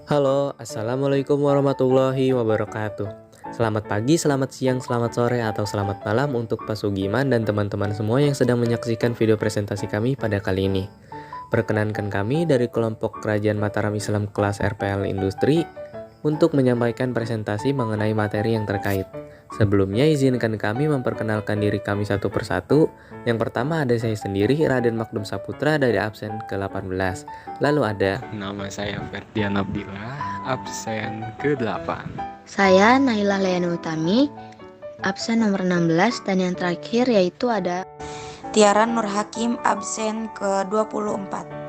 Halo, Assalamualaikum warahmatullahi wabarakatuh. Selamat pagi, selamat siang, selamat sore, atau selamat malam untuk Pak Sugiman dan teman-teman semua yang sedang menyaksikan video presentasi kami pada kali ini. Perkenankan kami dari kelompok Kerajaan Mataram Islam kelas RPL Industri untuk menyampaikan presentasi mengenai materi yang terkait. Sebelumnya izinkan kami memperkenalkan diri kami satu persatu. Yang pertama ada saya sendiri, Raden Makdum Saputra dari absen ke-18. Lalu ada Nama saya Ferdian Abdillah, absen ke-8. Saya Naila Leana Utami, absen nomor 16, dan yang terakhir yaitu ada Tiara Nur Hakim, absen ke-24.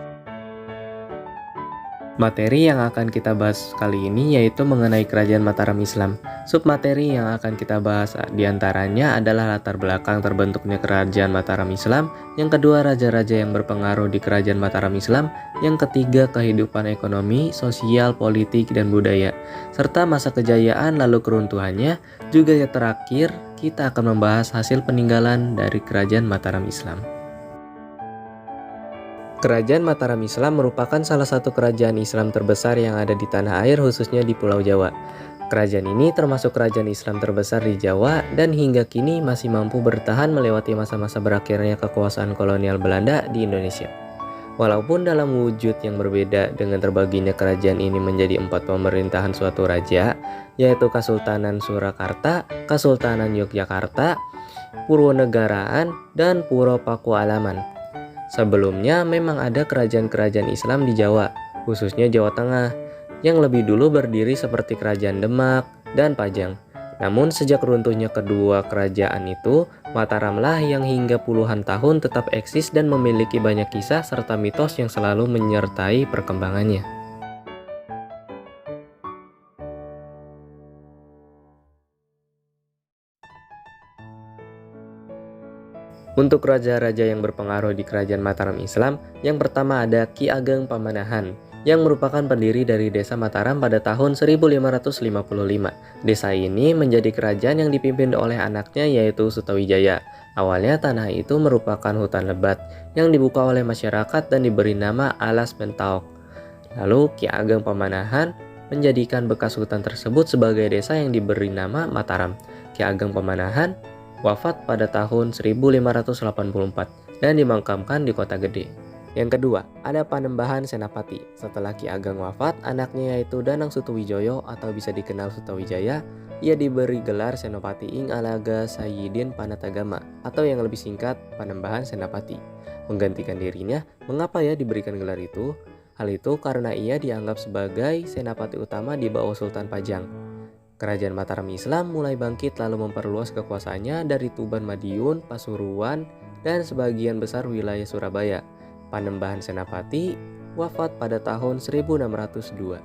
materi yang akan kita bahas kali ini yaitu mengenai Kerajaan Mataram Islam. Submateri yang akan kita bahas diantaranya adalah latar belakang terbentuknya Kerajaan Mataram Islam, yang kedua raja-raja yang berpengaruh di Kerajaan Mataram Islam, yang ketiga kehidupan ekonomi, sosial, politik, dan budaya, serta masa kejayaan lalu keruntuhannya, juga yang terakhir kita akan membahas hasil peninggalan dari Kerajaan Mataram Islam. Kerajaan Mataram Islam merupakan salah satu kerajaan Islam terbesar yang ada di tanah air, khususnya di Pulau Jawa. Kerajaan ini termasuk kerajaan Islam terbesar di Jawa dan hingga kini masih mampu bertahan melewati masa-masa berakhirnya kekuasaan kolonial Belanda di Indonesia. Walaupun dalam wujud yang berbeda dengan terbaginya kerajaan ini menjadi 4 pemerintahan suatu raja, yaitu Kesultanan Surakarta, Kesultanan Yogyakarta, Purwonegaraan, dan Puro Pakualaman. Sebelumnya memang ada kerajaan-kerajaan Islam di Jawa, khususnya Jawa Tengah, yang lebih dulu berdiri seperti Kerajaan Demak dan Pajang. Namun sejak runtuhnya kedua kerajaan itu, Mataramlah yang hingga puluhan tahun tetap eksis dan memiliki banyak kisah serta mitos yang selalu menyertai perkembangannya. Untuk raja-raja yang berpengaruh di Kerajaan Mataram Islam, yang pertama ada Ki Ageng Pamanahan, yang merupakan pendiri dari Desa Mataram pada tahun 1555. Desa ini menjadi kerajaan yang dipimpin oleh anaknya yaitu Sutawijaya. Awalnya tanah itu merupakan hutan lebat yang dibuka oleh masyarakat dan diberi nama Alas Mentaok. Lalu Ki Ageng Pamanahan menjadikan bekas hutan tersebut sebagai desa yang diberi nama Mataram. Ki Ageng Pamanahan wafat pada tahun 1584 dan dimakamkan di Kota Gede. Yang kedua, ada Panembahan Senapati. Setelah Ki Ageng wafat, anaknya yaitu Danang Sutawijoyo atau bisa dikenal Sutawijaya, ia diberi gelar Senopati ing Alaga Sayyidin Panatagama atau yang lebih singkat Panembahan Senapati. Menggantikan dirinya, mengapa ya diberikan gelar itu? Hal itu karena ia dianggap sebagai Senapati utama di bawah Sultan Pajang. Kerajaan Mataram Islam mulai bangkit lalu memperluas kekuasaannya dari Tuban Madiun, Pasuruan, dan sebagian besar wilayah Surabaya. Panembahan Senapati wafat pada tahun 1602.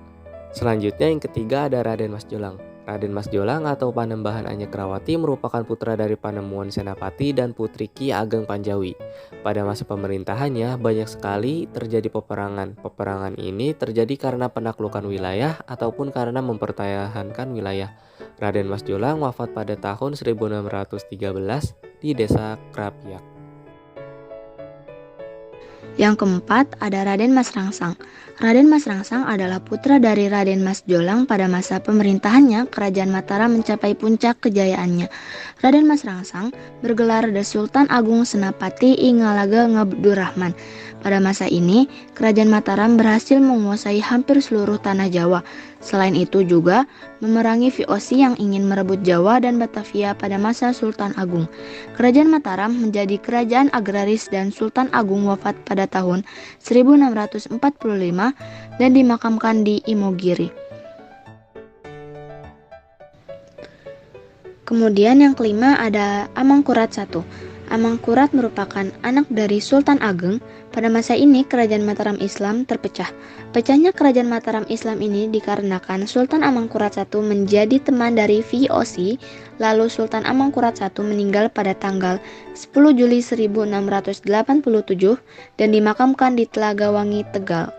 Selanjutnya yang ketiga ada Raden Mas Jolang. Raden Mas Jolang atau Panembahan Anyakrawati merupakan putra dari Panemuan Senapati dan putri Ki Ageng Panjawi. Pada masa pemerintahannya banyak sekali terjadi peperangan. Peperangan ini terjadi karena penaklukan wilayah ataupun karena mempertahankan wilayah. Raden Mas Jolang wafat pada tahun 1613 di Desa Krapyak. yang keempat ada Raden Mas Rangsang. Raden Mas Rangsang adalah putra dari Raden Mas Jolang. Pada masa pemerintahannya, Kerajaan Mataram mencapai puncak kejayaannya. Raden Mas Rangsang bergelar The Sultan Agung Senapati ing Ngalaga Ngabdurrahman. Pada masa ini, Kerajaan Mataram berhasil menguasai hampir seluruh tanah Jawa. Selain itu juga memerangi VOC yang ingin merebut Jawa dan Batavia pada masa Sultan Agung. Kerajaan Mataram menjadi kerajaan agraris dan Sultan Agung wafat pada tahun 1645 dan dimakamkan di Imogiri. Kemudian yang kelima ada Amangkurat I. Amangkurat merupakan anak dari Sultan Ageng. Pada masa ini Kerajaan Mataram Islam terpecah. Pecahnya Kerajaan Mataram Islam ini dikarenakan Sultan Amangkurat I menjadi teman dari VOC, lalu Sultan Amangkurat I meninggal pada tanggal 10 Juli 1687 dan dimakamkan di Telagawangi, Tegal.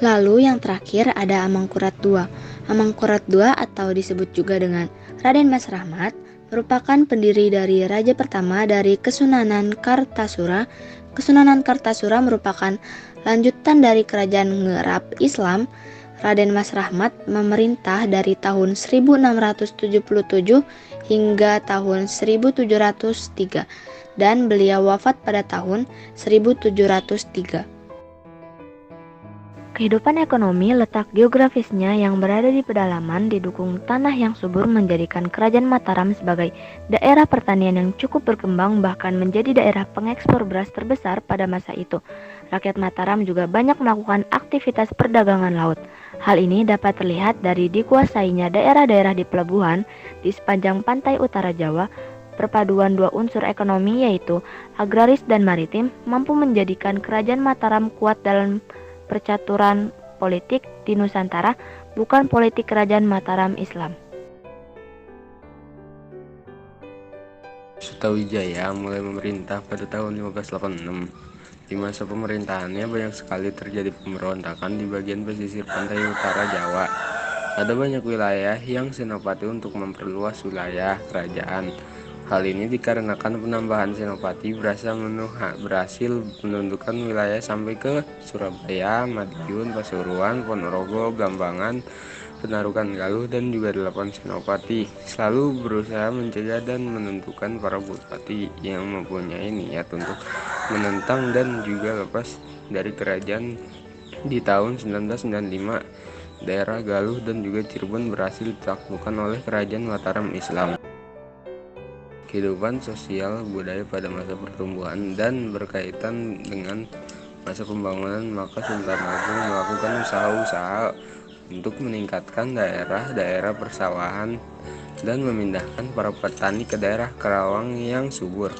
Lalu yang terakhir ada Amangkurat II. Amangkurat II atau disebut juga dengan Raden Mas Rahmat merupakan pendiri dari raja pertama dari Kesunanan Kartasura, Kesunanan Kartasura merupakan lanjutan dari kerajaan Ngerab Islam. Raden Mas Rahmat memerintah dari tahun 1677 hingga tahun 1703 dan beliau wafat pada tahun 1703. Kehidupan ekonomi letak geografisnya yang berada di pedalaman didukung tanah yang subur menjadikan Kerajaan Mataram sebagai daerah pertanian yang cukup berkembang bahkan menjadi daerah pengekspor beras terbesar pada masa itu. Rakyat Mataram juga banyak melakukan aktivitas perdagangan laut. Hal ini dapat terlihat dari dikuasainya daerah-daerah di pelabuhan di sepanjang pantai utara Jawa. Perpaduan dua unsur ekonomi yaitu agraris dan maritim mampu menjadikan Kerajaan Mataram kuat dalam percaturan politik di Nusantara, bukan politik Kerajaan Mataram Islam. Sutawijaya mulai memerintah pada tahun 1586. Di masa pemerintahannya banyak sekali terjadi pemberontakan di bagian pesisir pantai utara Jawa. Ada banyak wilayah yang senopati untuk memperluas wilayah kerajaan. Hal ini dikarenakan penambahan senopati berhasil menundukkan wilayah sampai ke Surabaya, Madiun, Pasuruan, Ponorogo, Blambangan, Penarukan Galuh, dan juga 8 senopati selalu berusaha mencegah dan menentukan para bupati yang mempunyai niat untuk menentang dan juga lepas dari kerajaan. Di tahun 1995, daerah Galuh dan juga Cirebon berhasil ditaklukkan oleh Kerajaan Mataram Islam. Kehidupan sosial budaya pada masa pertumbuhan dan berkaitan dengan masa pembangunan, maka Sultan Agung melakukan usaha-usaha untuk meningkatkan daerah-daerah persawahan dan memindahkan para petani ke daerah Karawang yang subur.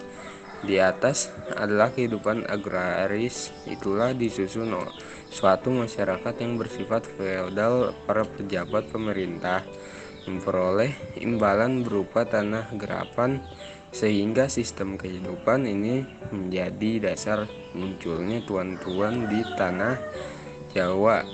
Di atas adalah kehidupan agraris, itulah disusun suatu masyarakat yang bersifat feodal. Para pejabat pemerintah memperoleh imbalan berupa tanah gerapan, sehingga sistem kehidupan ini menjadi dasar munculnya tuan-tuan di tanah Jawa.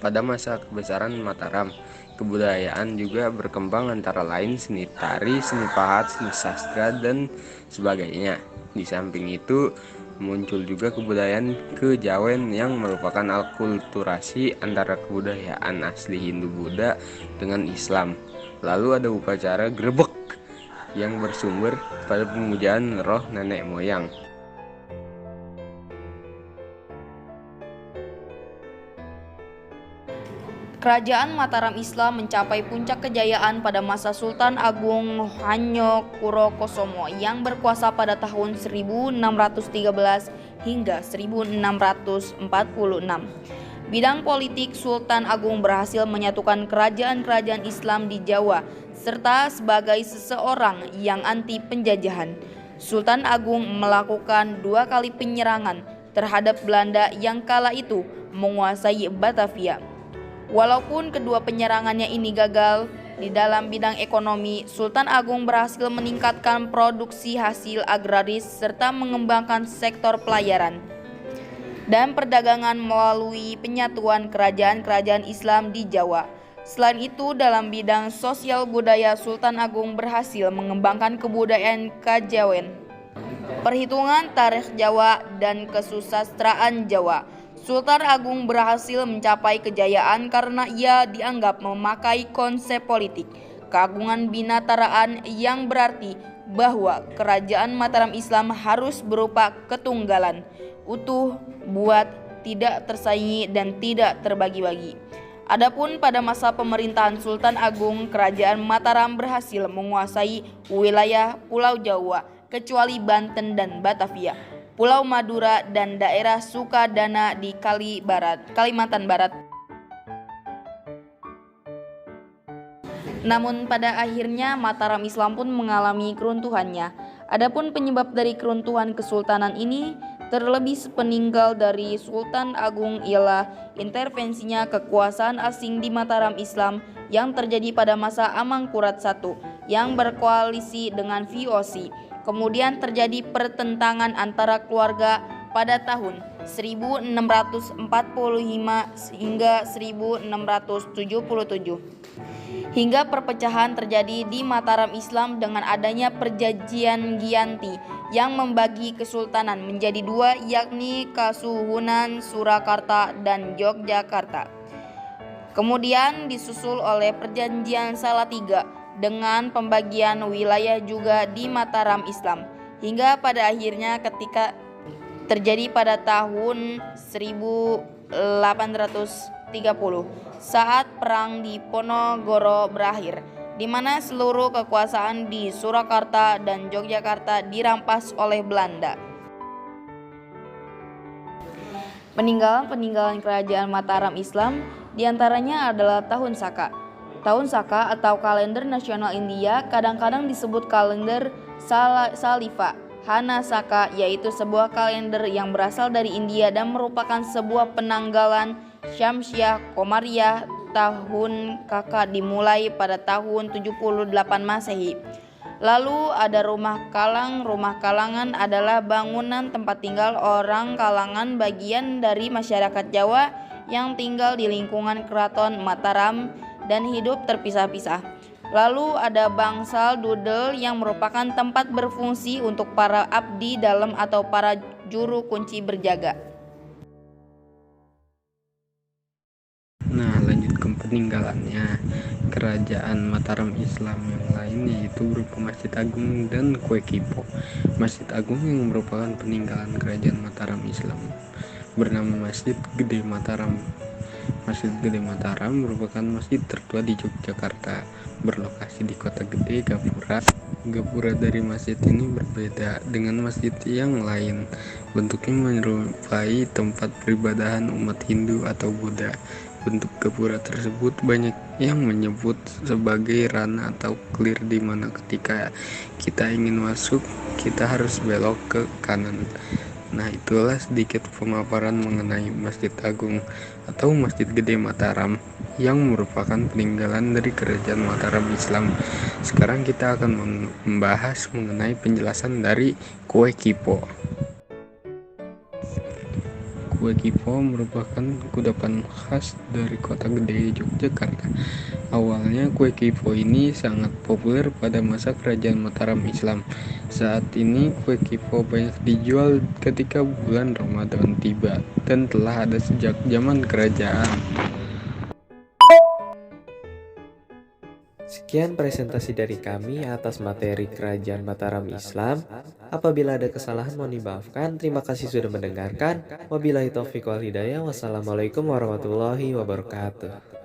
Pada masa kebesaran Mataram, kebudayaan juga berkembang, antara lain seni tari, seni pahat, seni sastra, dan sebagainya. Di samping itu, muncul juga kebudayaan kejawen yang merupakan akulturasi antara kebudayaan asli Hindu-Buddha dengan Islam. Lalu ada upacara grebek yang bersumber pada pemujaan roh nenek moyang. Kerajaan Mataram Islam mencapai puncak kejayaan pada masa Sultan Agung Hanyokuro-Kusumo yang berkuasa pada tahun 1613 hingga 1646. Bidang politik, Sultan Agung berhasil menyatukan kerajaan-kerajaan Islam di Jawa serta sebagai seseorang yang anti penjajahan. Sultan Agung melakukan 2 kali penyerangan terhadap Belanda yang kala itu menguasai Batavia. Walaupun kedua penyerangannya ini gagal, di dalam bidang ekonomi, Sultan Agung berhasil meningkatkan produksi hasil agraris serta mengembangkan sektor pelayaran dan perdagangan melalui penyatuan kerajaan-kerajaan Islam di Jawa. Selain itu, dalam bidang sosial budaya, Sultan Agung berhasil mengembangkan kebudayaan kejawen, perhitungan tarikh Jawa, dan kesusastraan Jawa. Sultan Agung berhasil mencapai kejayaan karena ia dianggap memakai konsep politik keagungan binataraan, yang berarti bahwa kerajaan Mataram Islam harus berupa ketunggalan, utuh, buat, tidak tersaingi, dan tidak terbagi-bagi. Adapun pada masa pemerintahan Sultan Agung, kerajaan Mataram berhasil menguasai wilayah Pulau Jawa kecuali Banten dan Batavia, Pulau Madura, dan daerah Sukadana di Kalimantan Barat. Namun pada akhirnya Mataram Islam pun mengalami keruntuhannya. Adapun penyebab dari keruntuhan kesultanan ini, terlebih sepeninggal dari Sultan Agung, ialah intervensinya kekuasaan asing di Mataram Islam yang terjadi pada masa Amangkurat I yang berkoalisi dengan VOC. Kemudian terjadi pertentangan antara keluarga pada tahun 1645 hingga 1677. hingga perpecahan terjadi di Mataram Islam dengan adanya Perjanjian Giyanti yang membagi kesultanan menjadi dua, yakni Kasuhunan Surakarta dan Yogyakarta. Kemudian disusul oleh Perjanjian Salatiga dengan pembagian wilayah juga di Mataram Islam, hingga pada akhirnya ketika terjadi pada tahun 1830 saat perang di Ponorogo berakhir, di mana seluruh kekuasaan di Surakarta dan Yogyakarta dirampas oleh Belanda. Peninggalan kerajaan Mataram Islam diantaranya adalah Tahun Saka. Tahun Saka atau kalender nasional India kadang-kadang disebut kalender Salifa Hanasaka, yaitu sebuah kalender yang berasal dari India dan merupakan sebuah penanggalan Syamsiah Komariah tahun Kaka dimulai pada tahun 78 Masehi. Lalu ada rumah kalang. Rumah kalangan adalah bangunan tempat tinggal orang kalangan bagian dari masyarakat Jawa yang tinggal di lingkungan Keraton Mataram dan hidup terpisah-pisah. Lalu ada bangsal dudel yang merupakan tempat berfungsi untuk para abdi dalam atau para juru kunci berjaga. Nah, lanjut ke peninggalannya. Kerajaan Mataram Islam yang lain yaitu berupa Masjid Agung dan Kue Kipo. Masjid Agung yang merupakan peninggalan kerajaan Mataram Islam bernama Masjid Gede Mataram. Masjid Gede Mataram merupakan masjid tertua di Yogyakarta, berlokasi di Kota Gede, Gapura. Gapura dari masjid ini berbeda dengan masjid yang lain. Bentuknya menyerupai tempat peribadahan umat Hindu atau Buddha. Bentuk gapura tersebut banyak yang menyebut sebagai rana atau clear, di mana ketika kita ingin masuk, kita harus belok ke kanan. Nah, itulah sedikit pemaparan mengenai Masjid Agung atau Masjid Gede Mataram yang merupakan peninggalan dari Kerajaan Mataram Islam. Sekarang kita akan membahas mengenai penjelasan dari Kue Kipo. Kue Kipo merupakan kudapan khas dari Kota Gede, Yogyakarta. Awalnya kue Kipo ini sangat populer pada masa Kerajaan Mataram Islam. Saat ini kue Kipo banyak dijual ketika bulan Ramadan tiba dan telah ada sejak zaman kerajaan. Sekian presentasi dari kami atas materi Kerajaan Mataram Islam. Apabila ada kesalahan mohon dimaafkan. Terima kasih sudah mendengarkan. Wabillahi taufiq wal hidayah. Wassalamualaikum warahmatullahi wabarakatuh.